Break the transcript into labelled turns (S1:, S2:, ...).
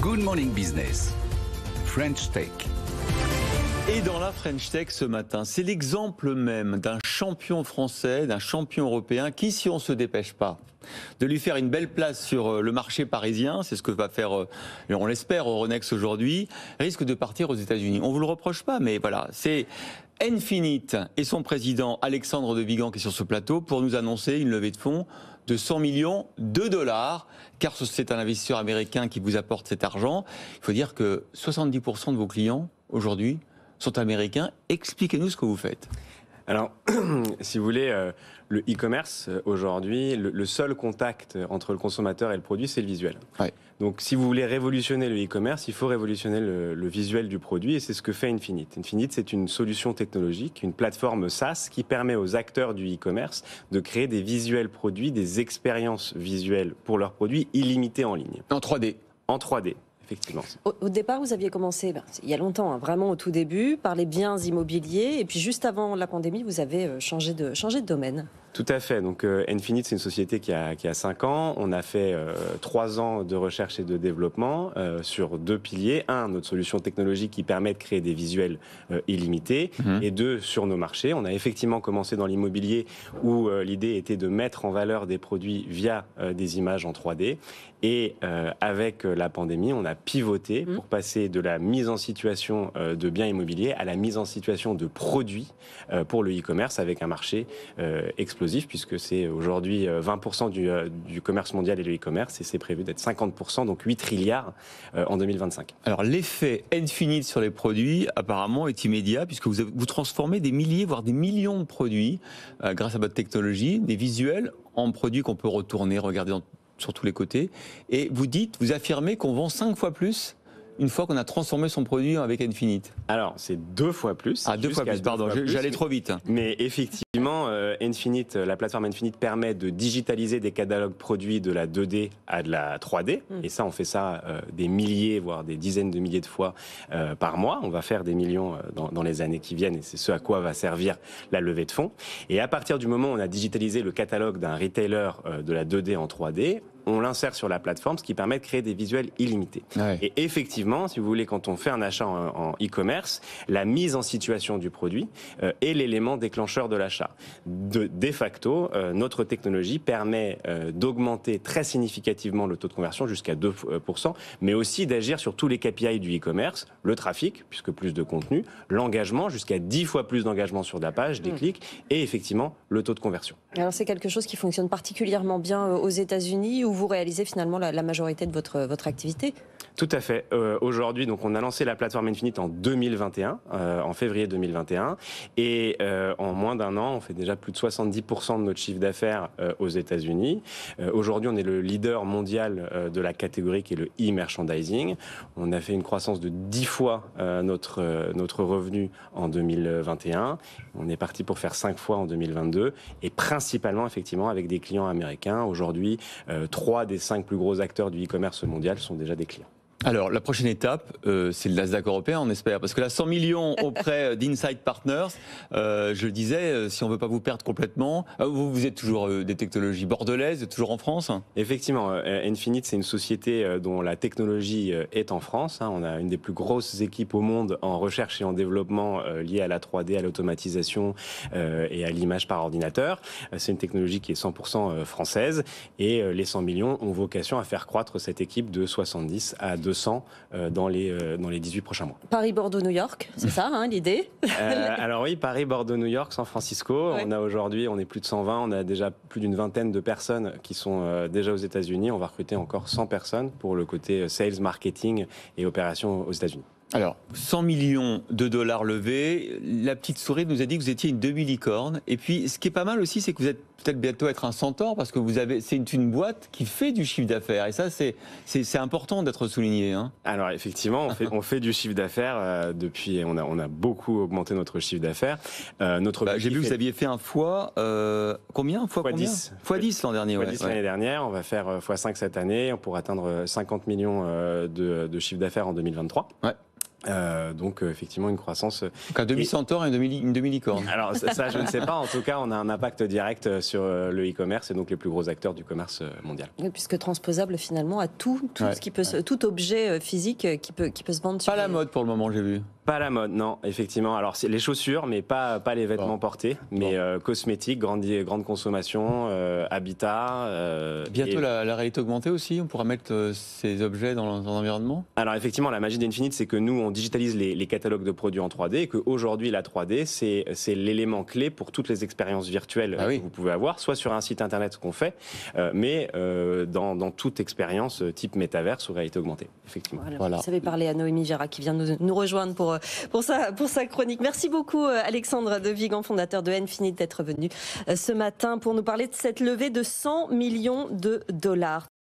S1: Good Morning Business, French Tech.
S2: Et dans la French Tech ce matin, c'est l'exemple même d'un champion français, d'un champion européen qui, si on ne se dépêche pas de lui faire une belle place sur le marché parisien, c'est ce que va faire, on l'espère, Euronext aujourd'hui, risque de partir aux États-Unis. On ne vous le reproche pas, mais voilà, c'est Infinite et son président Alexandre de Vigan qui est sur ce plateau pour nous annoncer une levée de fonds de 100 millions de dollars, car c'est un investisseur américain qui vous apporte cet argent. Il faut dire que 70% de vos clients aujourd'hui sont américains. Expliquez-nous ce que vous faites.
S3: Alors, si vous voulez, le e-commerce, aujourd'hui, le seul contact entre le consommateur et le produit, c'est le visuel.
S2: Ouais.
S3: Donc, si vous voulez révolutionner le e-commerce, il faut révolutionner le visuel du produit, et c'est ce que fait Infinite. Infinite, c'est une solution technologique, une plateforme SaaS qui permet aux acteurs du e-commerce de créer des visuels produits, des expériences visuelles pour leurs produits illimitées en ligne.
S2: En 3D.
S3: En 3D. Effectivement.
S4: Au départ, vous aviez commencé, il y a longtemps, vraiment au tout début, par les biens immobiliers. Et puis juste avant la pandémie, vous avez changé de domaine.
S3: Tout à fait. Donc Infinite, c'est une société qui a 5 ans. On a fait 3 ans de recherche et de développement sur 2 piliers. 1, notre solution technologique qui permet de créer des visuels illimités. Et 2, sur nos marchés. On a effectivement commencé dans l'immobilier où l'idée était de mettre en valeur des produits via des images en 3D. Et avec la pandémie, on a pivoté pour passer de la mise en situation de biens immobiliers à la mise en situation de produits pour le e-commerce avec un marché explosif, puisque c'est aujourd'hui 20% du commerce mondial et le e-commerce, et c'est prévu d'être 50%, donc 8 trilliards en 2025.
S2: Alors l'effet Infinite sur les produits apparemment est immédiat, puisque vous transformez des milliers, voire des millions de produits grâce à votre technologie, des visuels en produits qu'on peut retourner, regarder sur tous les côtés. Et vous affirmez qu'on vend 5 fois plus une fois qu'on a transformé son produit avec Infinite.
S3: Alors, c'est 2 fois plus.
S2: Ah, 2 fois plus, pardon, j'allais trop vite.
S3: Mais effectivement, Infinite, la plateforme Infinite permet de digitaliser des catalogues produits de la 2D à de la 3D. Et ça, on fait ça des milliers, voire des dizaines de milliers de fois par mois. On va faire des millions dans les années qui viennent, et c'est ce à quoi va servir la levée de fonds. Et à partir du moment où on a digitalisé le catalogue d'un retailer de la 2D en 3D, on l'insère sur la plateforme, ce qui permet de créer des visuels illimités. Ouais. Et effectivement, si vous voulez, quand on fait un achat en e-commerce, la mise en situation du produit est l'élément déclencheur de l'achat. De facto, notre technologie permet d'augmenter très significativement le taux de conversion jusqu'à 2%, mais aussi d'agir sur tous les KPI du e-commerce, le trafic, puisque plus de contenu, l'engagement, jusqu'à 10 fois plus d'engagement sur la page, des clics, et effectivement, le taux de conversion.
S4: Alors c'est quelque chose qui fonctionne particulièrement bien aux États-Unis, où vous réalisez finalement la majorité de votre activité.
S3: Tout à fait. Aujourd'hui, donc, on a lancé la plateforme Infinite en 2021, en février 2021, et en moins d'un an, on fait déjà plus de 70% de notre chiffre d'affaires aux États-Unis. Aujourd'hui, on est le leader mondial de la catégorie qui est le e-merchandising. On a fait une croissance de 10 fois notre revenu en 2021. On est parti pour faire 5 fois en 2022, et principalement effectivement avec des clients américains. Aujourd'hui, 3 des 5 plus gros acteurs du e-commerce mondial sont déjà des clients.
S2: Alors, la prochaine étape, c'est le Nasdaq européen, on espère. Parce que là, 100 millions auprès d'Insight Partners, je le disais, si on ne veut pas vous perdre complètement, vous êtes toujours des technologies bordelaises, toujours en France?
S3: Effectivement, Infinite, c'est une société dont la technologie est en France. On a une des plus grosses équipes au monde en recherche et en développement liée à la 3D, à l'automatisation et à l'image par ordinateur. C'est une technologie qui est 100% française, et les 100 millions ont vocation à faire croître cette équipe de 70 à 200 dans les 18 prochains mois.
S4: Paris-Bordeaux-New York, c'est ça l'idée?
S3: Alors oui, Paris, Bordeaux, New York, San Francisco. Ouais. On est plus de 120, on a déjà plus d'une vingtaine de personnes qui sont déjà aux États-Unis. On va recruter encore 100 personnes pour le côté sales, marketing et opérations aux États-Unis.
S2: Alors, 100 millions de dollars levés, la petite souris nous a dit que vous étiez une demi-licorne. Et puis, ce qui est pas mal aussi, c'est que vous êtes peut-être bientôt être un centaure, parce que c'est une boîte qui fait du chiffre d'affaires. Et ça, c'est important d'être souligné.
S3: Alors, effectivement, on fait du chiffre d'affaires depuis, on a beaucoup augmenté notre chiffre d'affaires.
S2: J'ai vu que vous aviez fait un fois, combien? Fois 10. Fois 10 l'an dernier.
S3: Fois 10 l'année dernière, on va faire fois 5 cette année, pour atteindre 50 millions de chiffre d'affaires en 2023.
S2: Ouais.
S3: Donc effectivement une croissance.
S2: Donc un demi-centaure et une demi-licorne.
S3: Alors ça je ne sais pas. En tout cas, on a un impact direct sur le e-commerce et donc les plus gros acteurs du commerce mondial.
S4: Oui, puisque transposable finalement à tout ce qui peut, tout objet physique qui peut se vendre.
S2: Pas la mode pour le moment, j'ai vu.
S3: Pas la mode, non, effectivement. Alors, c'est les chaussures, mais pas les vêtements portés, mais cosmétiques, grande consommation, habitat.
S2: Bientôt la réalité augmentée aussi, on pourra mettre ces objets dans l'environnement.
S3: Alors, effectivement, la magie d'Infinite, c'est que nous, on digitalise les catalogues de produits en 3D et qu'aujourd'hui, la 3D, c'est l'élément clé pour toutes les expériences virtuelles que vous pouvez avoir, soit sur un site internet, ce qu'on fait, mais dans toute expérience type métaverse ou réalité augmentée, effectivement.
S4: Voilà. Vous savez parler à Noémie Gérard qui vient nous rejoindre pour sa chronique. Merci beaucoup Alexandre de Vigan, fondateur de Infinite, d'être venu ce matin pour nous parler de cette levée de 100 millions de dollars.